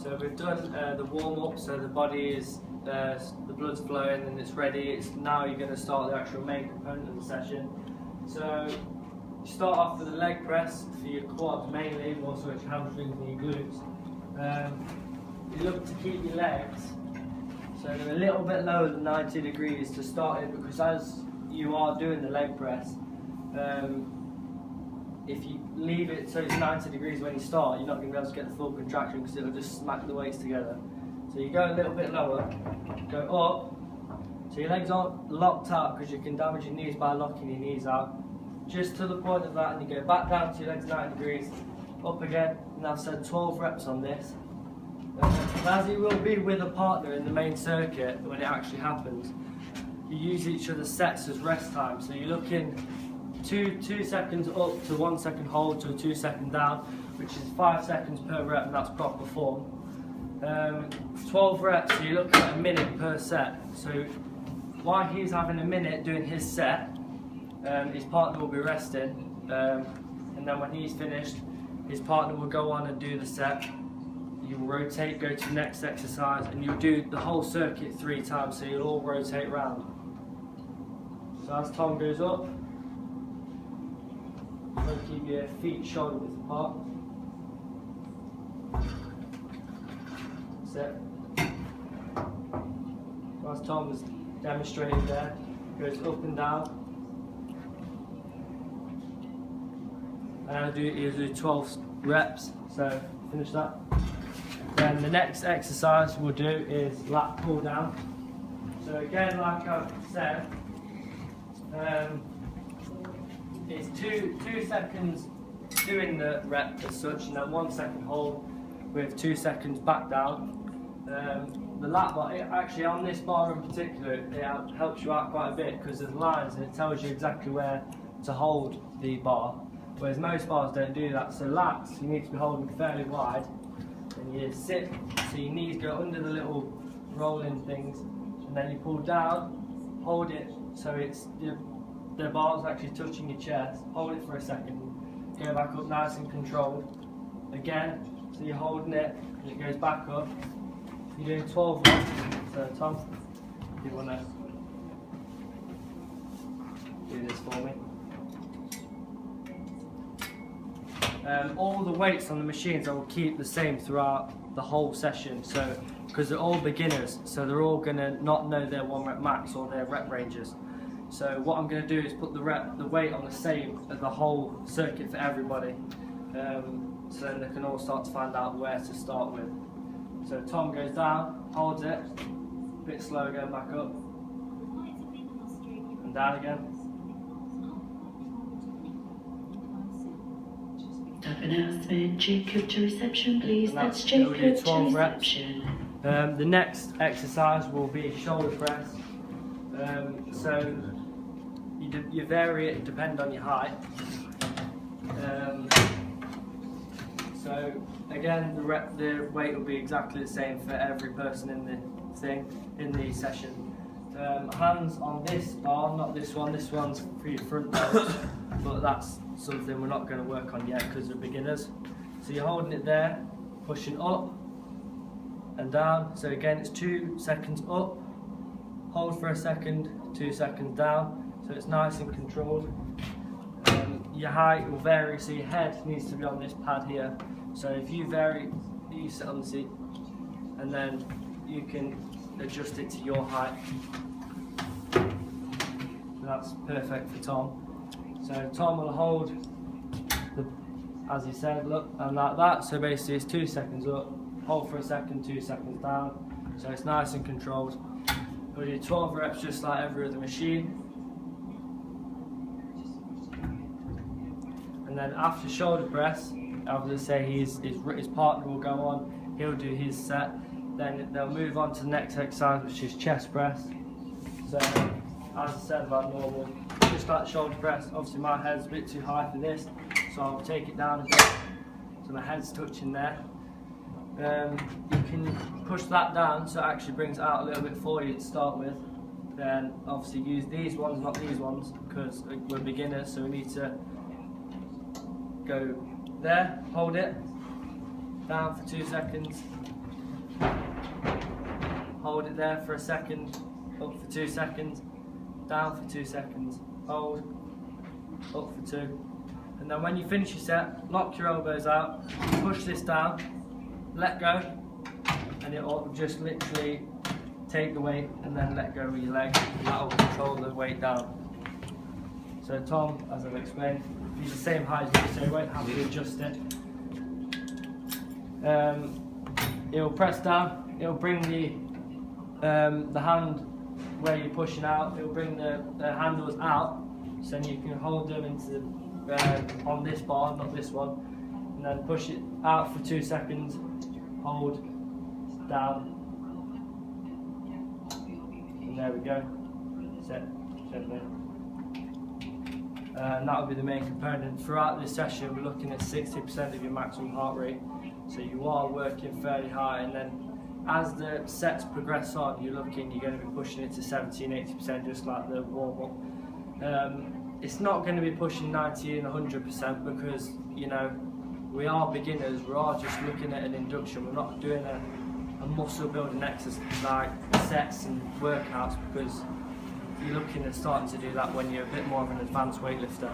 So we've done the warm-up, so the body is, the blood's flowing and it's ready. Now you're going to start the actual main component of the session. So you start off with a leg press for your quads mainly, and also your hamstrings and your glutes. You look to keep your legs so they're a little bit lower than 90 degrees to start it, because as you are doing the leg press, if you leave it so it's 90 degrees when you start, you're not going to be able to get the full contraction because it'll just smack the weights together. So you go a little bit lower, go up, so your legs aren't locked out because you can damage your knees by locking your knees out. Just to the point of that, and you go back down to your legs 90 degrees, up again, and I've said 12 reps on this. As it will be with a partner in the main circuit when it actually happens, you use each other's sets as rest time. So you're looking 2 seconds up to 1 second hold to a 2 second down, which is 5 seconds per rep, and that's proper form. 12 reps, so you're looking at a minute per set. So while he's having a minute doing his set, his partner will be resting, and then when he's finished, his partner will go on and do the set. You'll rotate, go to the next exercise, and you'll do the whole circuit 3 times, so you'll all rotate round. So as Tom goes up, so keep your feet shoulder width apart. Set. So as Tom has demonstrated there, goes up and down. And he'll do 12 reps, so finish that. Then the next exercise we'll do is lat pull down. So again, like I've said, it's two seconds doing the rep as such, and then 1 second hold with 2 seconds back down. The lat bar, actually on this bar in particular, it helps you out quite a bit because there's lines and it tells you exactly where to hold the bar, whereas most bars don't do that. So lats, you need to be holding fairly wide, and you sit, so your knees go under the little rolling things, and then you pull down, hold it so it's the bar's actually touching your chest, hold it for a second, go back up nice and controlled, again, so you're holding it, and it goes back up. You're doing 12 reps, so Tom, if you want to do this for me. All the weights on the machines I will keep the same throughout the whole session, so because they're all beginners, so they're all going to not know their 1 rep max or their rep ranges. So what I'm going to do is put the weight on the same as the whole circuit for everybody, so then they can all start to find out where to start with. So Tom goes down, holds it, a bit slower going back up, and down again. Jacob to reception, please. That's Jacob to reception. The next exercise will be shoulder press. So you vary it depending on your height. So again, the weight will be exactly the same for every person in the session. Hands on this bar, not this one. This one's for your front delts, but that's something we're not going to work on yet because we're beginners. So you're holding it there, pushing up and down. So again, it's 2 seconds up, hold for a second, 2 seconds down. So it's nice and controlled. Your height will vary, so your head needs to be on this pad here. So if you vary, you sit on the seat, and then you can adjust it to your height. That's perfect for Tom. So Tom will hold, as he said, look, and like that. So basically it's 2 seconds up, hold for a second, 2 seconds down. So it's nice and controlled. We'll do 12 reps just like every other machine. And then after shoulder press, after say his partner will go on, he'll do his set. Then they'll move on to the next exercise, which is chest press. So as I said about normal, just like shoulder press, obviously my head's a bit too high for this, so I'll take it down a bit so my head's touching there. You can push that down so it actually brings it out a little bit for you to start with. Then obviously use these ones, not these ones, because we're beginners, so we need to go there, hold it, down for 2 seconds, hold it there for a second, up for 2 seconds, down for 2 seconds, hold, up for 2. And then when you finish your set, lock your elbows out, push this down, let go, and it will just literally take the weight and then let go with your leg, and that will control the weight down. So Tom, as I've explained, he's the same height as you, so you won't have to adjust it. It'll press down, it'll bring the hand where you're pushing out, it'll bring the handles out, so then you can hold them into on this bar, not this one, and then push it out for 2 seconds, hold, down, and there we go, set, gently. And that will be the main component. Throughout this session we're looking at 60% of your maximum heart rate, so you are working fairly high, and then as the sets progress on you're going to be pushing it to 70-80% just like the warm-up. It's not going to be pushing 90 and 100% because, you know, we are beginners, we are just looking at an induction, we're not doing a muscle building exercise like sets and workouts, because you're looking at starting to do that when you're a bit more of an advanced weightlifter.